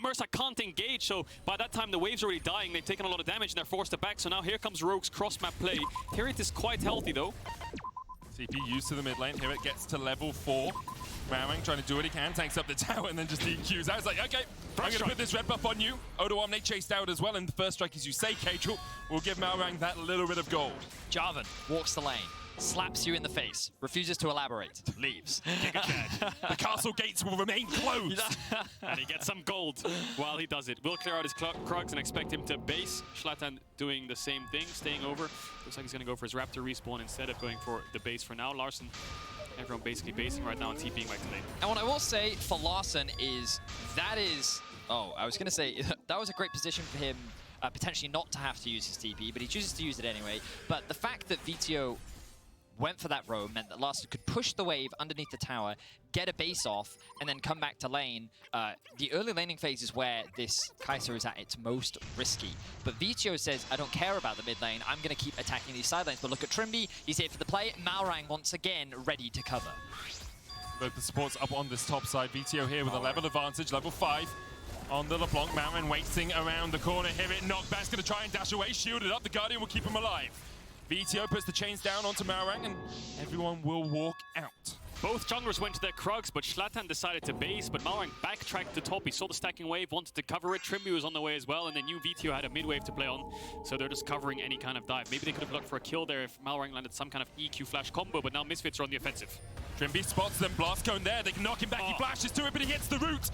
Mersa can't engage, so by that time the wave's already dying. They've taken a lot of damage and they're forced to back, so now here comes Rogue's cross-map play. Here it is quite healthy though. TP used to the mid lane. Here it gets to level 4. Malrang trying to do what he can, tanks up the tower and then just DQs out. It's like, okay, I'm going to put this red buff on you. Odo Omne chased out as well, and the first strike, as you say, Caedrel, will give Malrang that little bit of gold. Jarvan walks the lane, slaps you in the face, refuses to elaborate, leaves. The castle gates will remain closed. And he gets some gold while he does it. We'll clear out his Krugs and expect him to base. Zlatan doing the same thing, staying over. Looks like he's going to go for his Raptor respawn instead of going for the base for now. Larssen, everyone basically basing right now and TPing back to lane. And what I will say for Larssen is, I was going to say, that was a great position for him, potentially not to have to use his TP, but he chooses to use it anyway. But the fact that VTO went for that roam meant that Larssen could push the wave underneath the tower, get a base off, and then come back to lane. The early laning phase is where this Kai'Sa is at its most risky. But VTO says, I don't care about the mid lane, I'm going to keep attacking these side lanes. But look at Trimby, he's here for the play. Malrang once again ready to cover. Both the supports up on this top side. VTO here with a level advantage, level 5. On the LeBlanc, Malrang waiting around the corner. Here it, Knockback's going to try and dash away, shielded up. The Guardian will keep him alive. VTO puts the chains down onto Malrang, and everyone will walk out. Both junglers went to their Krugs, but Zlatan decided to base, but Malrang backtracked to top. He saw the stacking wave, wanted to cover it. Trimby was on the way as well, and they knew VTO had a mid wave to play on, so they're just covering any kind of dive. Maybe they could have looked for a kill there if Malrang landed some kind of EQ flash combo, but now Misfits are on the offensive. Trimby spots them, Blast Cone there, they can knock him back, He flashes to it, but he hits the root.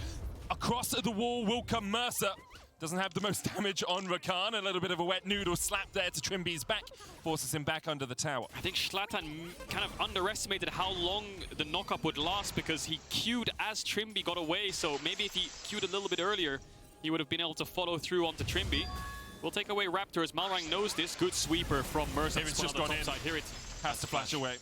Across the wall will come Mersa. Doesn't have the most damage on Rakan. A little bit of a wet noodle slap there to Trimby's back. Forces him back under the tower. I think Zlatan kind of underestimated how long the knock-up would last because he queued as Trimby got away. So maybe if he queued a little bit earlier, he would have been able to follow through onto Trimby. We'll take away Raptors. Malrang knows this. Good sweeper from Mersa. Here it's just gone in. Here it has to flash away.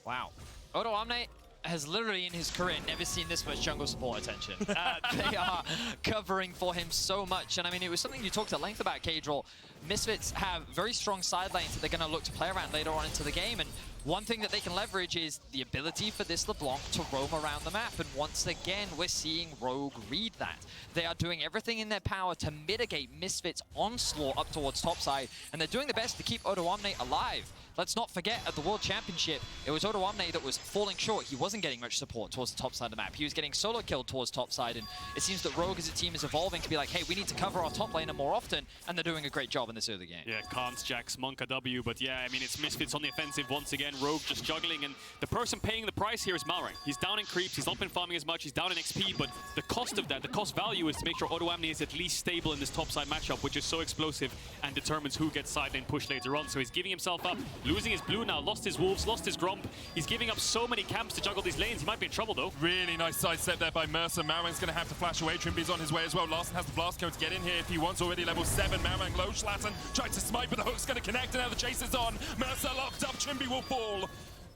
Wow. Odo Omne has literally in his career never seen this much jungle support attention. They are covering for him so much. And I mean, it was something you talked at length about, Caedrel. Misfits have very strong side lanes that they're going to look to play around later on into the game. And one thing that they can leverage is the ability for this LeBlanc to roam around the map. And once again, we're seeing Rogue read that. They are doing everything in their power to mitigate Misfits' onslaught up towards topside. And they're doing the best to keep Odo Omne alive. Let's not forget, at the World Championship, it was Odo Omne that was falling short. He wasn't getting much support towards the top side of the map. He was getting solo killed towards top side, and it seems that Rogue as a team is evolving to be like, hey, we need to cover our top laner more often, and they're doing a great job in this early game. Yeah, Khans, Jax, Monka W, but yeah, I mean, it's Misfits on the offensive once again. Rogue just juggling, and the person paying the price here is Malrang. He's down in creeps, he's not been farming as much, he's down in XP, but the cost of that, the cost value is to make sure Odo Omne is at least stable in this top side matchup, which is so explosive and determines who gets side lane push later on. So he's giving himself up, losing his blue now, lost his wolves, lost his gromp. He's giving up so many camps to juggle these lanes. He might be in trouble though. Really nice sidestep there by Mersa. Malrang's going to have to flash away. Trimby's on his way as well. Larssen has the blast code to get in here if he wants. Already level 7. Malrang low. Zlatan tried to smite, but the hook's going to connect, and now the chase is on. Mersa locked up. Trimby will fall.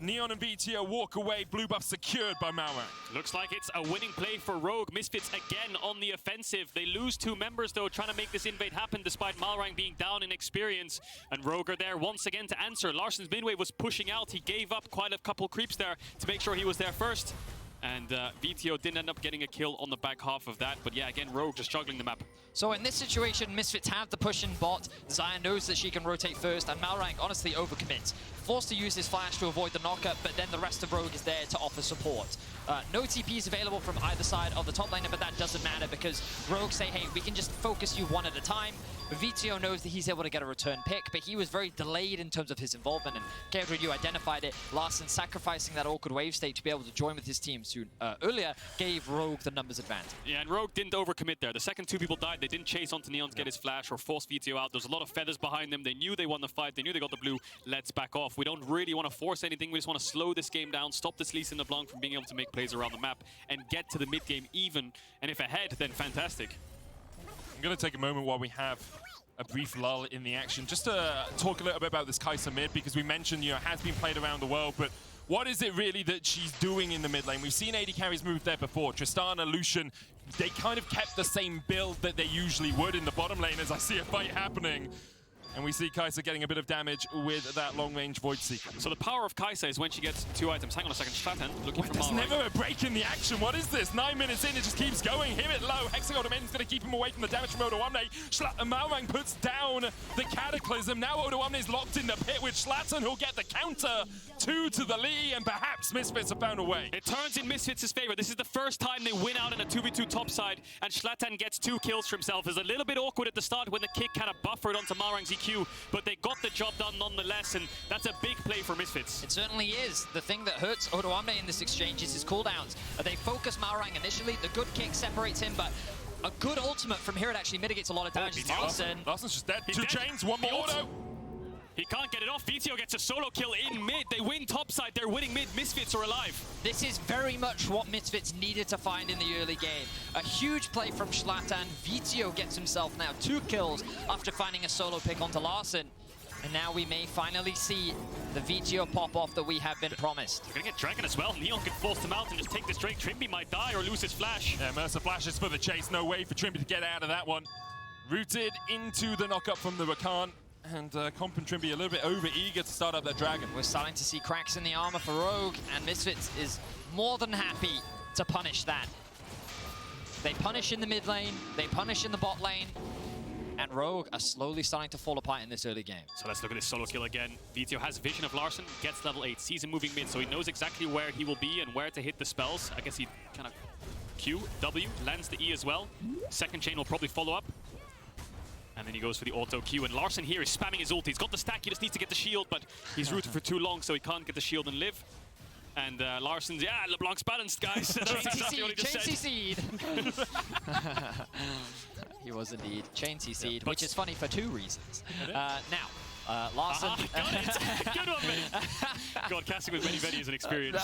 Neon and VTO walk away. Blue buff secured by Malrang. Looks like it's a winning play for Rogue. Misfits again on the offensive. They lose 2 members though, trying to make this invade happen despite Malrang being down in experience. And Rogue are there once again to answer. Larsen's midwave was pushing out. He gave up quite a couple creeps there to make sure he was there first. And VTO didn't end up getting a kill on the back half of that. But yeah, again, Rogue just juggling the map. So in this situation, Misfits have the push in bot. Xayah knows that she can rotate first, and Malrang honestly overcommits. Forced to use his flash to avoid the knockup, but then the rest of Rogue is there to offer support. No TPs available from either side of the top laner, but that doesn't matter because Rogue say, hey, we can just focus you one at a time. VTO knows that he's able to get a return pick, but he was very delayed in terms of his involvement, and Caedrel, you identified it. Larssen sacrificing that awkward wave state to be able to join with his team soon earlier gave Rogue the numbers advantage. Yeah, and Rogue didn't overcommit there. The second 2 people died, they didn't chase onto Neon to get his flash or force VTO out. There's a lot of feathers behind them. They knew they won the fight. They knew they got the blue. Let's back off. We don't really want to force anything. We just want to slow this game down, stop this Lee Sin LeBlanc from being able to make plays around the map, and get to the mid game even. And if ahead, then fantastic. I'm going to take a moment while we have a brief lull in the action, just to talk a little bit about this Kai'Sa mid, because we mentioned, you know, it has been played around the world, but what is it really that she's doing in the mid lane? We've seen AD carries move there before. Tristana, Lucian, they kind of kept the same build that they usually would in the bottom lane as I see a fight happening. And we see Kai'Sa getting a bit of damage with that long-range Void Seeker. So the power of Kai'Sa is when she gets 2 items. Hang on a second, Schlatten looking for There's Malrang. never a break in the action. What is this? 9 minutes in, it just keeps going. Hit it low. Hexagon Domain's going to keep him away from the damage from Odoamne. Malrang puts down the Cataclysm. Now Odoamne's locked in the pit with Schlatten, who'll get the counter. 2 to the Lee, and perhaps Misfits have found a way. It turns in Misfits' favor. This is the first time they win out in a 2v2 topside, and Schlatten gets 2 kills for himself. It's a little bit awkward at the start when the kick kind of buffered onto Malrang's EQ, but they got the job done nonetheless, and that's a big play for Misfits. It certainly is. The thing that hurts Odoamne in this exchange is his cooldowns. They focus Malrang initially, the good kick separates him, but a good ultimate from here, it actually mitigates a lot of damage. Larsen's just dead. He's 2 dead. chains, 1 more auto. He can't get it off. Vito gets a solo kill in mid. They win topside. They're winning mid. Misfits are alive. This is very much what Misfits needed to find in the early game. A huge play from Schlatten. Vito gets himself now 2 kills after finding a solo pick onto Larsen. And now we may finally see the Vito pop-off that we have been promised. They're going to get Dragon as well. Neon can force them out and just take this Drake. Trimby might die or lose his flash. Yeah, Mercer flashes for the chase. No way for Trimby to get out of that one. Rooted into the knockup from the Rakan. And Comp and Trimby a little bit over-eager to start up that Dragon. We're starting to see cracks in the armor for Rogue, and Misfits is more than happy to punish that. They punish in the mid lane, they punish in the bot lane, and Rogue are slowly starting to fall apart in this early game. So let's look at this solo kill again. Vito has vision of Larsen, gets level 8, sees him moving mid, so he knows exactly where he will be and where to hit the spells. I guess he kind of Q, W, lands the E as well. Second chain will probably follow up. And then he goes for the auto Q, and Larsen here is spamming his ult. He's got the stack, he just needs to get the shield, but he's rooted for too long, so he can't get the shield and live. And Larsen's, yeah, LeBlanc's balanced, guys. That's exactly what he just said. Chain CC'd. He was indeed chain CC'd, which is funny for 2 reasons. Now, Larsen... Got it. Good one, mate. God, casting with many is an experience.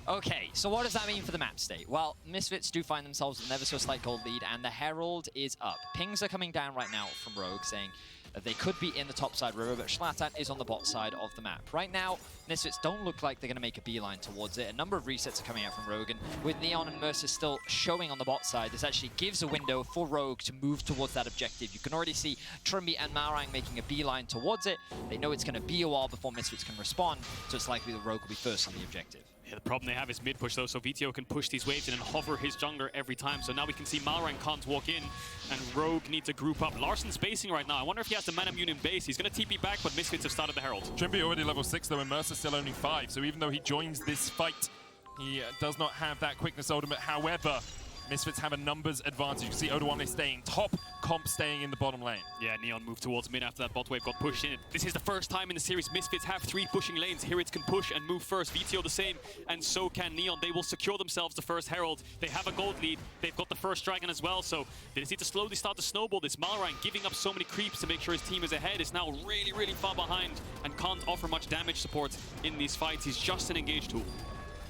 Okay, so what does that mean for the map state? Well, Misfits do find themselves with an ever so slight gold lead, and the Herald is up. Pings are coming down right now from Rogue, saying that they could be in the top side river, but Schlatten is on the bot side of the map. Right now, Misfits don't look like they're going to make a beeline towards it. A number of resets are coming out from Rogue, and with Neon and Mercer still showing on the bot side, this actually gives a window for Rogue to move towards that objective. You can already see Trimby and Malrang making a beeline towards it. They know it's going to be a while before Misfits can respond, so it's likely that Rogue will be first on the objective. Yeah, the problem they have is mid-push, though, so Vito can push these waves in and hover his jungler every time. So now we can see Malrang can't walk in, and Rogue needs to group up. Larsen's basing right now. I wonder if he has the Manamune in base. He's going to TP back, but Misfits have started the Herald. Trimby already level 6, though, and Mercer's still only 5. So even though he joins this fight, he does not have that quickness ultimate. However, Misfits have a numbers advantage. You can see Odoamne staying top, Comp staying in the bottom lane. Yeah, Neon moved towards mid after that bot wave got pushed in. This is the first time in the series Misfits have 3 pushing lanes. Hirits can push and move first. Vito the same, and so can Neon. They will secure themselves the first Herald. They have a gold lead. They've got the first Dragon as well, so they just need to slowly start to snowball this. Malrang giving up so many creeps to make sure his team is ahead is now really far behind and can't offer much damage support in these fights. He's just an engaged tool.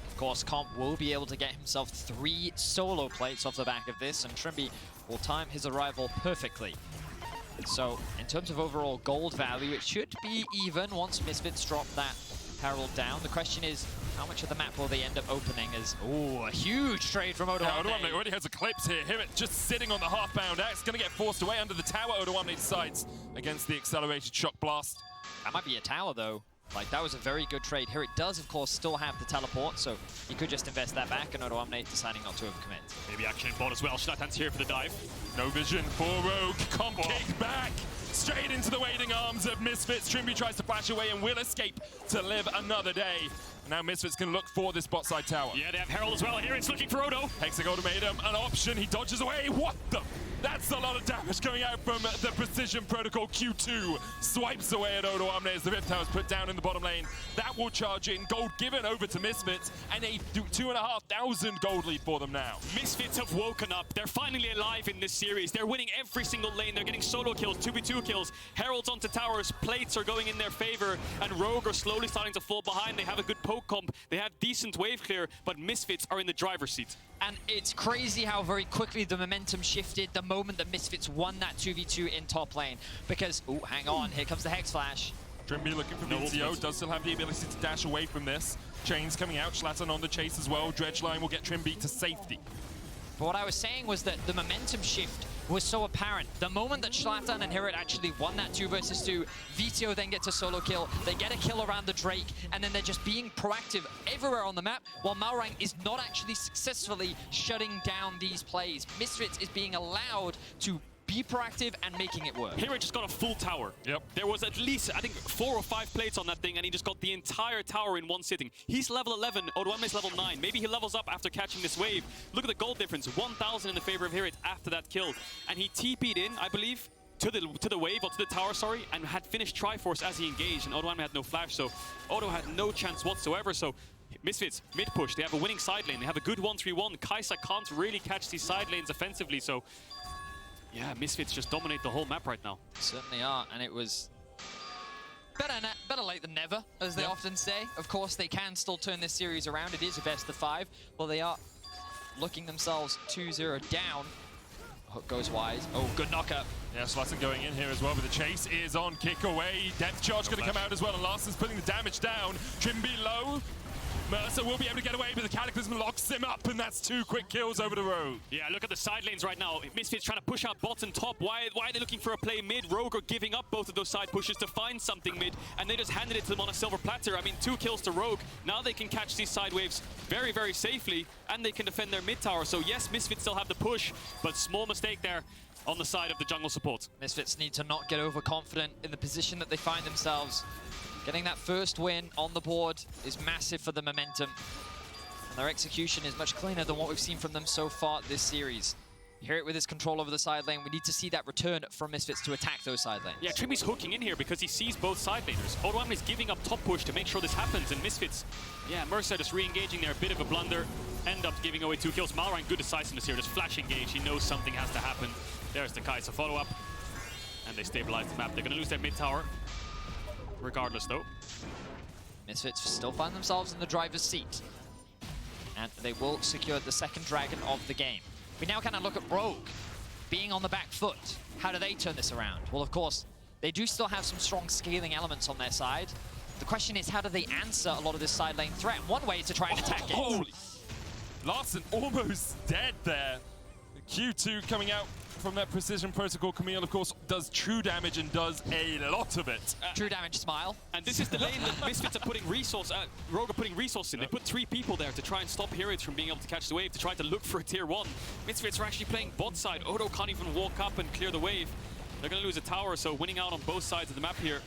Of course, Comp will be able to get himself 3 solo plates off the back of this, and Trimby will time his arrival perfectly. So, in terms of overall gold value, it should be even once Misfits drop that Herald down. The question is, how much of the map will they end up opening as... Ooh, a huge trade from Odoamne. Yeah, Odoamne already has Eclipse here. Hirit just sitting on the half-bound axe, going to get forced away under the tower. Odoamne decides against the accelerated shock blast. That might be a tower, though. Like, that was a very good trade. Here it does, of course, still have the teleport, so he could just invest that back, and Odoamne deciding not to overcommit. Maybe action in bot as well. Schlatten's here for the dive. No vision for Rogue. Comp kicked back. Straight into the waiting arms of Misfits. Trimby tries to flash away and will escape to live another day. And now Misfits can look for this bot side tower. Yeah, they have Herald as well. Here it's looking for Odo. Hexagon made him an option. He dodges away. What the? That's a lot of damage going out from the Precision Protocol. Q2 swipes away at Odoamne as the Rift Tower is put down in the bottom lane. That will charge in. Gold given over to Misfits, and a 2,500 gold lead for them now. Misfits have woken up. They're finally alive in this series. They're winning every single lane. They're getting solo kills, 2v2 kills. Heralds onto towers. Plates are going in their favor, and Rogue are slowly starting to fall behind. They have a good poke comp. They have decent wave clear, but Misfits are in the driver's seat. And it's crazy how very quickly the momentum shifted the moment that Misfits won that 2v2 in top lane. Because, oh, hang on, here comes the Hex Flash. Trimby looking for VTO, does still have the ability to dash away from this. Chains coming out, Schlatten on the chase as well. Dredgeline will get Trimby to safety. But what I was saying was that the momentum shift was so apparent. The moment that Zlatan and Hirit actually won that 2 versus 2, Vito then gets a solo kill, they get a kill around the Drake, and then they're just being proactive everywhere on the map, while Malrang is not actually successfully shutting down these plays. Misfits is being allowed to be proactive and making it work. Hirit just got a full tower. Yep. There was at least, I think, 4 or 5 plates on that thing, and he just got the entire tower in one sitting. He's level 11, Odoame is level 9. Maybe he levels up after catching this wave. Look at the gold difference, 1,000 in the favor of Hirit after that kill. And he TP'd in, I believe, to the wave, or to the tower, sorry, and had finished Triforce as he engaged, and Odoame had no flash, so Odo had no chance whatsoever. So Misfits, mid-push, they have a winning side lane, they have a good 1-3-1. Kaisa can't really catch these side lanes offensively, so yeah, Misfits just dominate the whole map right now. Certainly are, and it was better late than never, as they often say. Of course, they can still turn this series around. It is a best of 5. Well, they are looking themselves 2-0 down. Hook goes wide. Oh, good knockup. Yeah, Zlatan going in here as well, but the chase is on. Kick away. Depth charge going to come out as well, and Larsen's putting the damage down. Trimby low. Mercer will be able to get away, but the Cataclysm locks him up, and that's 2 quick kills over the Rogue. Yeah, look at the side lanes right now. Misfits trying to push out bot and top. Why are they looking for a play mid? Rogue are giving up both of those side pushes to find something mid, and they just handed it to them on a silver platter. I mean, 2 kills to Rogue. Now they can catch these side waves very, very safely, and they can defend their mid tower. So yes, Misfits still have the push, but small mistake there on the side of the jungle support. Misfits need to not get overconfident in the position that they find themselves. Getting that first win on the board is massive for the momentum. And their execution is much cleaner than what we've seen from them so far this series. Hirit with his control over the side lane. We need to see that return from Misfits to attack those side lanes. Yeah, Trimby's hooking in here because he sees both side laners. Odoame is giving up top push to make sure this happens, and Misfits, yeah, Mercer just re-engaging there, a bit of a blunder. End up giving away 2 kills. Malrang, good decisiveness here, just flash engage. He knows something has to happen. There's the Kaisa follow-up, and they stabilize the map. They're going to lose their mid tower, regardless though. Misfits still find themselves in the driver's seat. And they will secure the second dragon of the game. We now kind of look at Rogue being on the back foot. How do they turn this around? Well, of course, they do still have some strong scaling elements on their side. The question is, how do they answer a lot of this side lane threat? One way is to try and attack it. Larsen almost dead there. The Q2 coming out from that precision protocol. Camille, of course, does true damage and does a lot of it. True damage, smile. And this is the lane that Misfits are putting resource, Rogue are putting resource in. They put 3 people there to try and stop Hirit from being able to catch the wave, to try to look for a tier 1. Misfits are actually playing bot side. Odo can't even walk up and clear the wave. They're going to lose a tower, so winning out on both sides of the map here.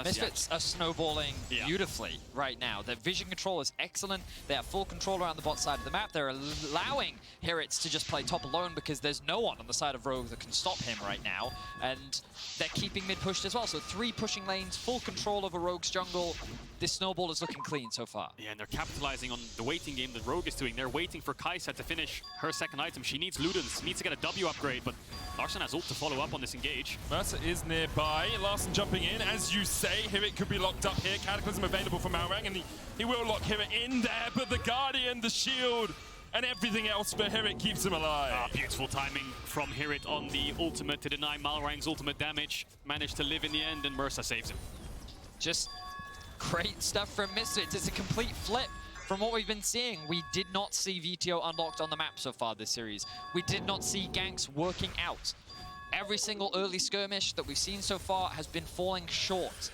Misfits are snowballing beautifully right now. Their vision control is excellent. They have full control around the bot side of the map. They're allowing Hirits to just play top alone because there's no one on the side of Rogue that can stop him right now. And they're keeping mid pushed as well. So 3 pushing lanes, full control over Rogue's jungle. This snowball is looking clean so far. Yeah, and they're capitalizing on the waiting game that Rogue is doing. They're waiting for Kaisa to finish her second item. She needs Ludens, needs to get a W upgrade, but Larsen has ult to follow up on this engage. Mercer is nearby. Larsen jumping in. As you say, Hirit could be locked up here. Cataclysm available for Malrang, and he will lock Hirit in there, but the Guardian, the shield, and everything else for Hirit keeps him alive. Beautiful timing from Hirit on the ultimate to deny Malrang's ultimate damage. Managed to live in the end, and Mercer saves him. Just great stuff from Misfits. It's a complete flip from what we've been seeing. We did not see VTO unlocked on the map so far this series. We did not see ganks working out. Every single early skirmish that we've seen so far has been falling short,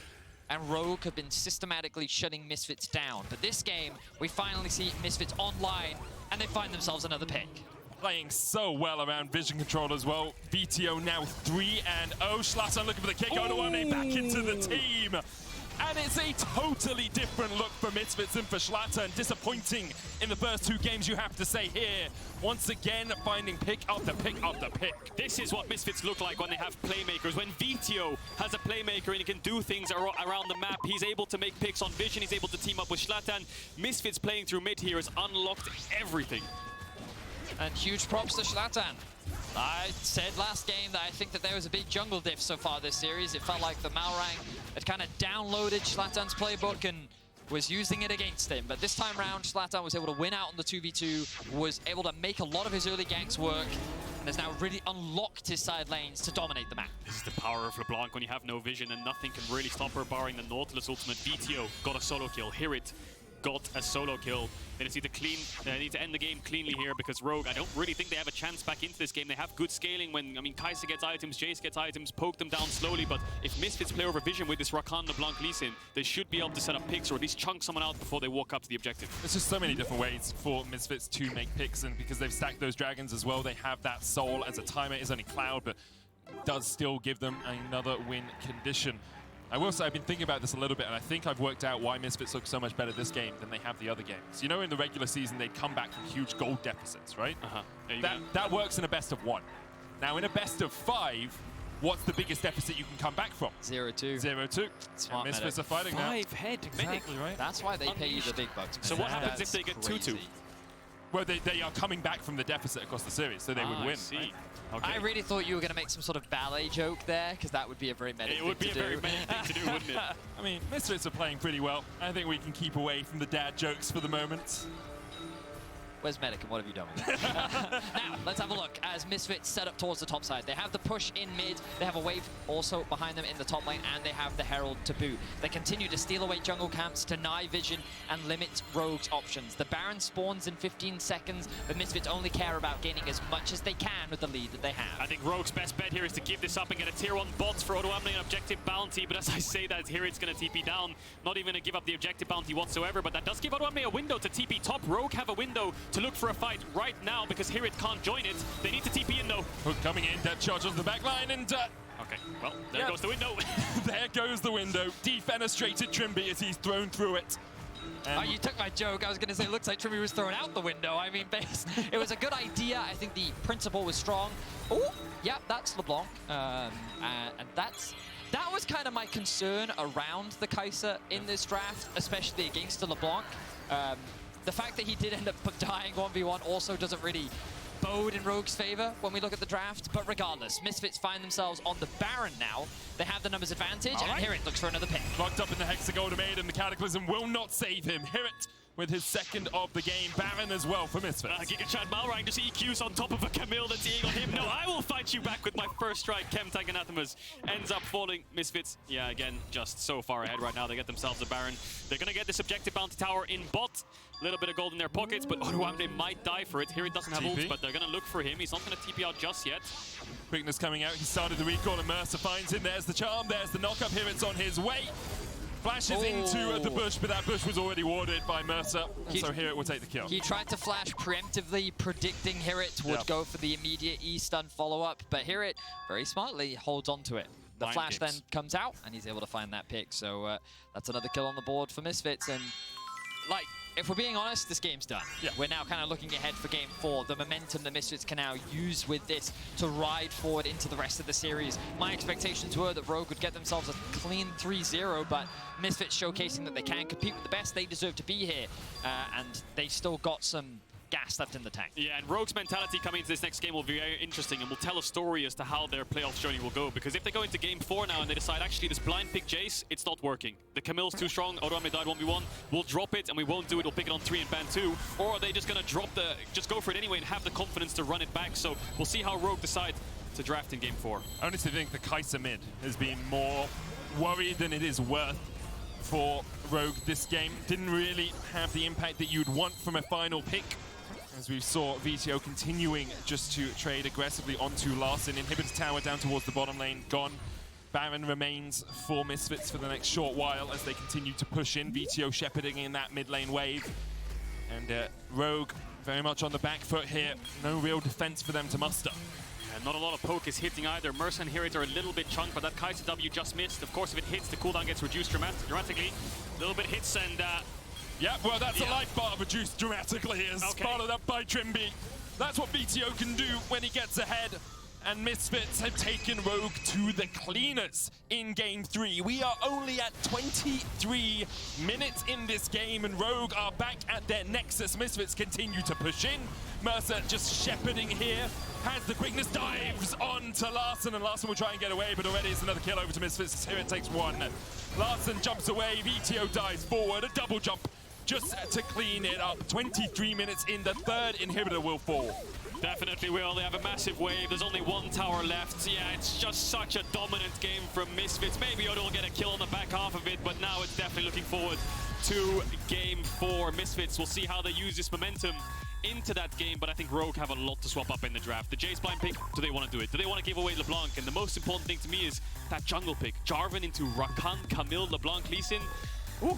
and Rogue have been systematically shutting Misfits down. But this game, we finally see Misfits online, and they find themselves another pick. Playing so well around vision control as well. VTO now 3-0. Zlatan looking for the kick. Odoame back into the team. And it's a totally different look for Misfits than for Zlatan. Disappointing in the first 2 games, you have to say here. Once again, finding pick after pick after pick. This is what Misfits look like when they have playmakers. When VTO has a playmaker and he can do things around the map, he's able to make picks on vision, he's able to team up with Zlatan. Misfits playing through mid here has unlocked everything. And huge props to Zlatan. I said last game that I think that there was a big jungle diff so far this series. It felt like the Malrang had kind of downloaded Zlatan's playbook and was using it against him. But this time round, Zlatan was able to win out on the 2v2, was able to make a lot of his early ganks work, and has now really unlocked his side lanes to dominate the map. This is the power of LeBlanc when you have no vision and nothing can really stop her barring the Nautilus ultimate. VTO got a solo kill. Hirit got a solo kill. They just need to end the game cleanly here because Rogue, I don't really think they have a chance back into this game. They have good scaling when, I mean, Kai'Sa gets items, Jace gets items, poke them down slowly, but if Misfits play over vision with this Rakan, LeBlanc, Lee Sin, they should be able to set up picks or at least chunk someone out before they walk up to the objective. There's just so many different ways for Misfits to make picks, and because they've stacked those dragons as well, they have that soul as a timer. Is only Cloud, but does still give them another win condition. I will say I've been thinking about this a little bit, and I think I've worked out why Misfits look so much better this game than they have the other games. You know, in the regular season, they'd come back from huge gold deficits, right? That works in a best of 1. Now, in a best of 5, what's the biggest deficit you can come back from? 0-2. 0-2. Smart Misfits are fighting now. 5 head Exactly right. That's why they pay you the big bucks. So what happens if they get 2-2? Well, they are coming back from the deficit across the series, so they would win. I see. Right? Okay. I really thought you were going to make some sort of ballet joke there, because that would be a very meta thing to do. It would be a very meta thing to do, wouldn't it? I mean, Misfits are playing pretty well. I think we can keep away from the dad jokes for the moment. Where's Medic and what have you done with it? Now, let's have a look as Misfits set up towards the top side. They have the push in mid, they have a wave also behind them in the top lane, and they have the Herald to boot. They continue to steal away jungle camps, deny vision, and limit Rogue's options. The Baron spawns in 15 seconds, but Misfits only care about gaining as much as they can with the lead that they have. I think Rogue's best bet here is to give this up and get a tier 1 bot for Odoamne and objective bounty, but as I say that, here it's going to TP down. Not even going to give up the objective bounty whatsoever, but that does give Odoamne a window to TP top. Rogue have a window to look for a fight right now because here it can't join it. They need to TP in though. Hook coming in, dead charge on the back line, and okay, well, there goes the window. there goes the window. Defenestrated Trimby as he's thrown through it. Oh, you took my joke. I was going to say it looks like Trimby was thrown out the window. I mean, it was a good idea. I think the principle was strong. Oh, yeah, that's LeBlanc. And that was kind of my concern around the Kai'Sa in this draft, especially against the LeBlanc. The fact that he did end up dying 1v1 also doesn't really bode in Rogue's favor when we look at the draft. But regardless, Misfits find themselves on the Baron now. They have the numbers advantage, and here it looks for another pick. Locked up in the Hexagolden Maid, and the Cataclysm will not save him. Hirit with his second of the game. Baron as well for Misfits. Giga Chad Malrang just EQs on top of a Camille that's eating on him. No, I will fight you back with my first strike. Chemtag Anathemas ends up falling. Misfits, yeah, again, just so far ahead right now. They get themselves a Baron. They're going to get this objective bounty tower in bot. A little bit of gold in their pockets, but Odoamne might die for it. Here it doesn't have ult, but they're going to look for him. He's not going to TP out just yet. Quickness coming out. He started the recall, and Mercer finds him. There's the charm. There's the knock-up. Here it's on his way. Flashes into the bush, but that bush was already warded by Mercer, and so Hirit will take the kill. He tried to flash preemptively, predicting Hirit would go for the immediate E-stun follow-up, but Hirit very smartly holds on to it. The flash then comes out, and he's able to find that pick, so that's another kill on the board for Misfits, and like, if we're being honest, this game's done. Yeah. We're now kind of looking ahead for Game 4. The momentum that Misfits can now use with this to ride forward into the rest of the series. My expectations were that Rogue would get themselves a clean 3-0, but Misfits showcasing that they can compete with the best. They deserve to be here, and they've still got some gas left in the tank. Yeah, and Rogue's mentality coming into this next game will be very interesting and will tell a story as to how their playoff journey will go. Because if they go into Game 4 now and they decide, actually, this blind pick Jace, it's not working. The Camille's too strong, Odoamne died 1v1, we'll drop it and we won't do it, we'll pick it on 3 and ban 2. Or are they just going to just go for it anyway and have the confidence to run it back? So we'll see how Rogue decide to draft in Game 4. I honestly think the Kai'Sa mid has been more worried than it is worth for Rogue this game. Didn't really have the impact that you'd want from a final pick. As we saw VTO continuing just to trade aggressively onto Larson. Inhibitor tower down towards the bottom lane, gone. Baron remains for Misfits for the next short while as they continue to push in. VTO shepherding in that mid lane wave. And Rogue very much on the back foot here. No real defense for them to muster. And not a lot of poke is hitting either. Mercer and Hirit are a little bit chunked, but that Kai'Sa W just missed. Of course, if it hits, the cooldown gets reduced dramatically. A little bit hits and... yeah, well, that's a life bar reduced dramatically, as followed up by Trimby. That's what VTO can do when he gets ahead. And Misfits have taken Rogue to the cleaners in Game 3. We are only at 23 minutes in this game, and Rogue are back at their nexus. Misfits continue to push in. Mercer just shepherding here. Has the quickness, dives on to Larson, and Larson will try and get away, but already it's another kill over to Misfits. Here it takes one. Larson jumps away, VTO dives forward, a double jump just to clean it up. 23 minutes in, the third inhibitor will fall. Definitely will. They have a massive wave. There's only one tower left. Yeah, it's just such a dominant game from Misfits. Maybe Odo will get a kill on the back half of it, but now it's definitely looking forward to game 4. Misfits, we'll see how they use this momentum into that game, but I think Rogue have a lot to swap up in the draft. The Jace blind pick, do they want to do it? Do they want to give away LeBlanc? And the most important thing to me is that jungle pick. Jarvan into Rakan, Camille, LeBlanc, Lee Sin. Ooh,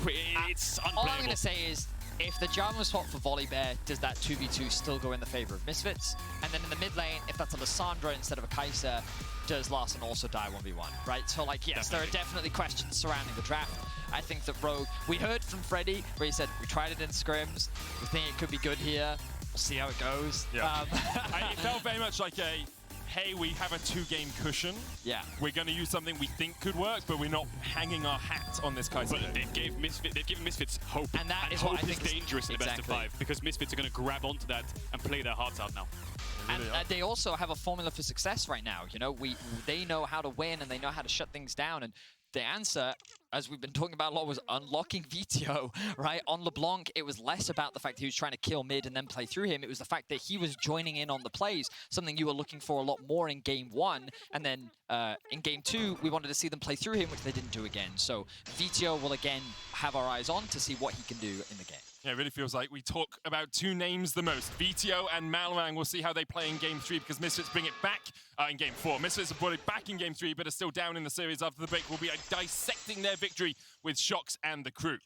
it's unplayable. All I'm going to say is, if the Jarvan was swapped for Volibear, does that 2v2 still go in the favor of Misfits? And then in the mid lane, if that's a Lissandra instead of a Kai'Sa, does Larssen also die 1v1, right? So, like, yes, there are definitely questions surrounding the draft. I think that Rogue, we heard from Freddy, where he said, we tried it in scrims, we think it could be good here, we'll see how it goes. Yeah. It felt very much like a, hey, we have a 2-game cushion. Yeah. We're going to use something we think could work, but we're not hanging our hat on this Kai'Sa. But they've given Misfits hope. And that is hope what I think is dangerous in the best of 5, because Misfits are going to grab onto that and play their hearts out now. And they also have a formula for success right now. You know, they know how to win and they know how to shut things down. And the answer, as we've been talking about a lot, was unlocking VTO, right? On LeBlanc, it was less about the fact that he was trying to kill mid and then play through him. It was the fact that he was joining in on the plays, something you were looking for a lot more in game 1. And then in game 2, we wanted to see them play through him, which they didn't do again. So VTO will again have our eyes on to see what he can do in the game. Yeah, it really feels like we talk about 2 names the most. VTO and Malrang. We'll see how they play in game 3, because Misfits bring it back in game 4. Misfits have brought it back in game 3, but are still down in the series after the break. We'll be dissecting their victory with Shox and the crew.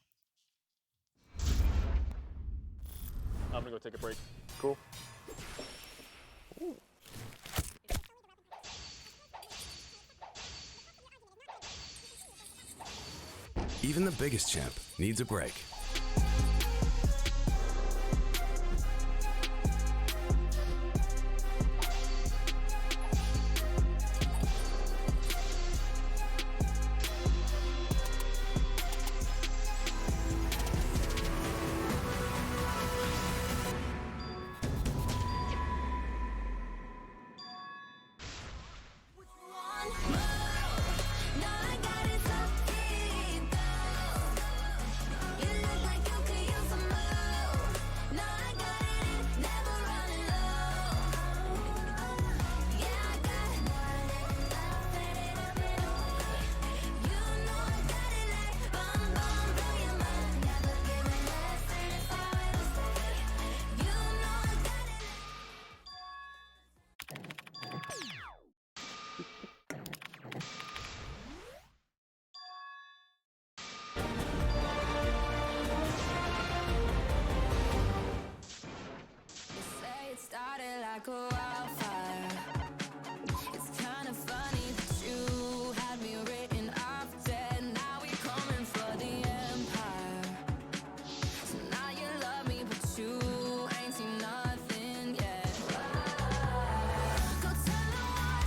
I'm gonna go take a break. Cool. Ooh. Even the biggest champ needs a break. Like a wildfire. It's kind of funny that you had me written off dead. Now we coming for the empire. So now you love me, but you ain't seen nothing yet. Go tell them why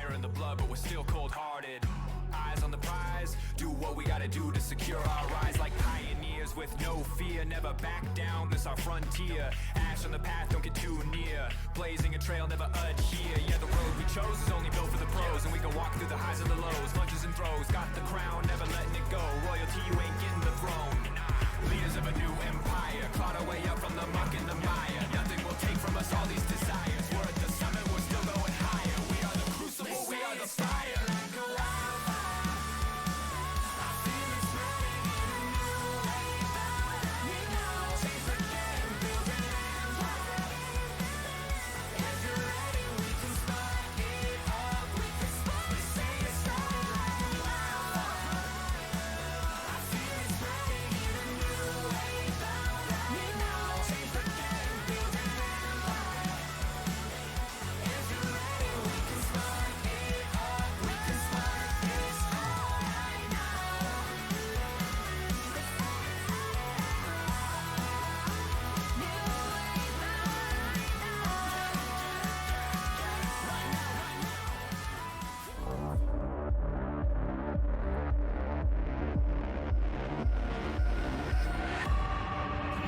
fire in the blood, but we're still cold-hearted. Eyes on the prize, do what we gotta do to secure our rise like pioneers with no fear. Never back down, this our frontier. Ash on the path, don't get too near. Blazing a trail, never adhere. Yeah, the road we chose is only built for the pros, and we can walk through the highs and the lows, lunges and throws. Got the crown, never letting it go. Royalty, you ain't getting the throne. Leaders of a new empire, clawed our way up from the muck and the mire. Nothing will take from us all these desires. We're at the summit, we're still going higher. We are the crucible, we are the fire.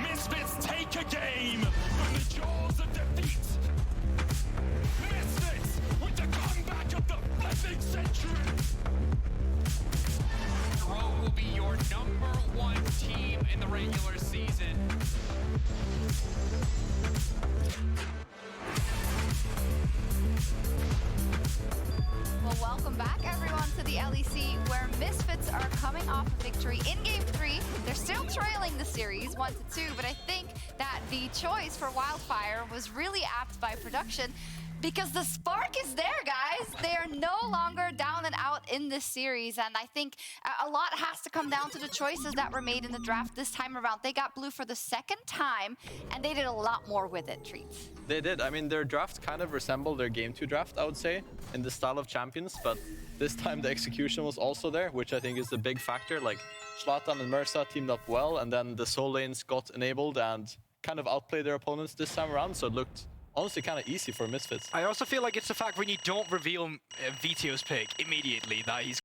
Misfits take a game from the jaws of defeat. Misfits with the comeback of the flipping century. Rogue will be your #1 team in the regular season. Well, welcome back, everyone, to the LEC, where Misfits are coming off a victory in Game 3. They're still trailing the series 1-2, but I think that the choice for Wildfire was really apt by production because the spark is there, guys. They are no longer down and out in this series, and I think a lot has to come down to the choices that were made in the draft this time around. They got blue for the second time, and they did a lot more with it, Treats. They did. I mean, their draft kind of resembled their Game 2 draft, I would say, in the style of champions, but this time the execution was also there, which I think is the big factor. Like, Zlatan and Mersa teamed up well, and then the soul lanes got enabled and kind of outplayed their opponents this time around, so it looked honestly kind of easy for Misfits. I also feel like it's the fact when you don't reveal Vito's pick immediately that he's